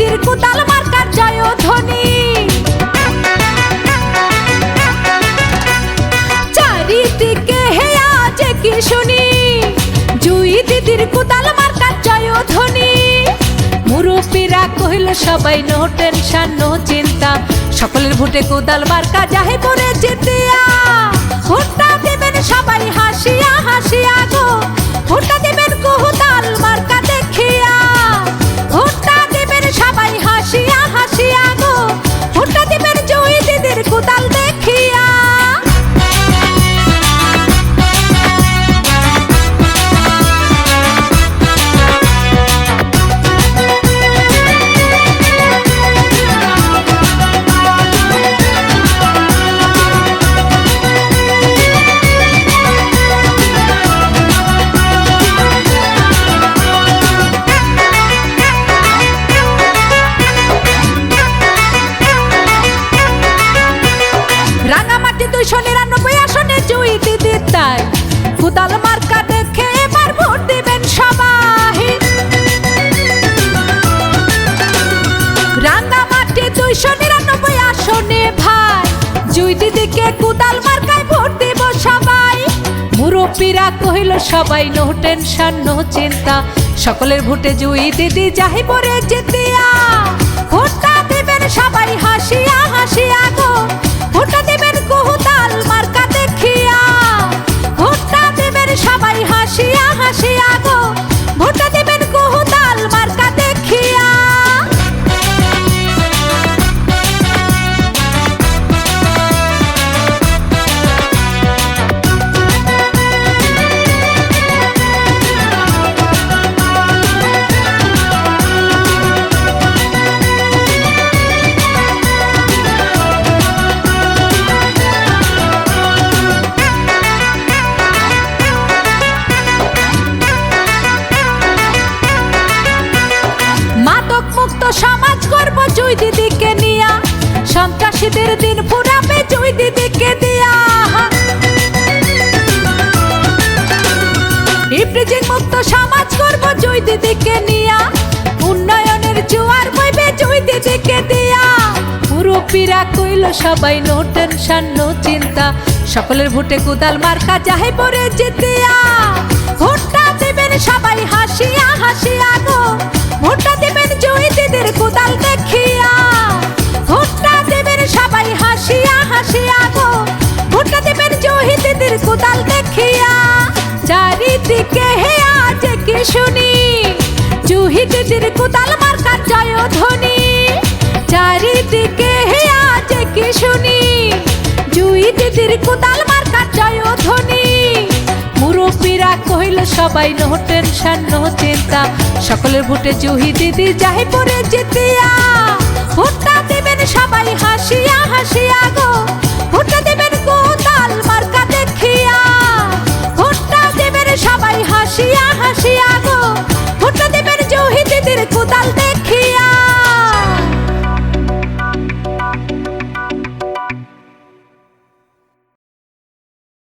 দিদির কোদাল মার্কার জয়ধ্বনি। চারিদিকে হে আজ কি শুনি, জুই দিদির কোদাল মার্কার জয়ধ্বনি। মুরব্বীরা কহিল সবাই নো টেনশন নো চিন্তা, সকলের ভোটে কোদাল মার্কা যাহে পরে জিতিয়া। ভোটটা দেবেন সবাই হাসিয়া হাসিয়া গো, ভোটটা দেবেন কোদাল মার্কা দেখিয়া। ভোটটা দেবেন সবাই হাসিয়া হাসিয়া গো, ভোটটা দেবেন জুই দিদির কোদাল দেখিয়া। রাঙামাটি 299 আসনে জুই দিদি তাই, কোদাল মার্কা দেখে এবার ভোট দিবেন সবাই। রাঙামাটি 299 আসনে ভাই, জুই দিদিকে কোদাল মার্কায় ভোট দিব সবাই। মুরব্বীরা কহিল সবাই নো টেনশন নো চিন্তা, সকলের ভোটে জুই দিদি যাহি পরে জিতিয়া। ভোটটা দিবেন সবাই হাসিয়া হাসিয়া গো, ভোটটা দেবেন কোদাল মার্কা দেখিয়া। ভোটটা দেবেন সবাই হাসিয়া হাসিয়া গো, ভোটটা দেবেন কোদাল মার্কা দেখিয়া। মুক্ত সমাজ করব জুই দিদিকে নিয়া, সন্ত্রাসীদের দিন ফুরাবে জুই দিদিকে দিয়া। ইফ্রিজিং মুক্ত সমাজ করব জুই দিদিকে নিয়া, উন্নয়নের জোয়ার বইবে জুই দিদিকে দিয়া। মুরব্বীরা কইল সবাই নো টেনশন নো চিন্তা, সকলের ভোটে কোদাল মার্কা যাহে পরে জিতিয়া। ভোটটা দেবেন সবাই হাসিয়া হাসিয়া গো, ভোটটা দেবেন জুই দিদির কোদাল দেখিয়া। ভোটটা দেবেন সবাই হাসিয়া হাসিয়া গো, ভোটটা দেবেন জুই দিদির কোদাল দেখিয়া। চারিদিকে হে আজ কি শুনি, জুই দিদির কোদাল মার্কার জয়ধ্বনি। চারিদিকে হে আজ কি শুনি, জুই দিদির কোদাল মার্কার জয়ধ্বনি। মুরব্বীরা কহিল সবাই নো টেনশন নো চিন্তা, সকলের ভোটে জুই দিদি যাহে পরে জিতে।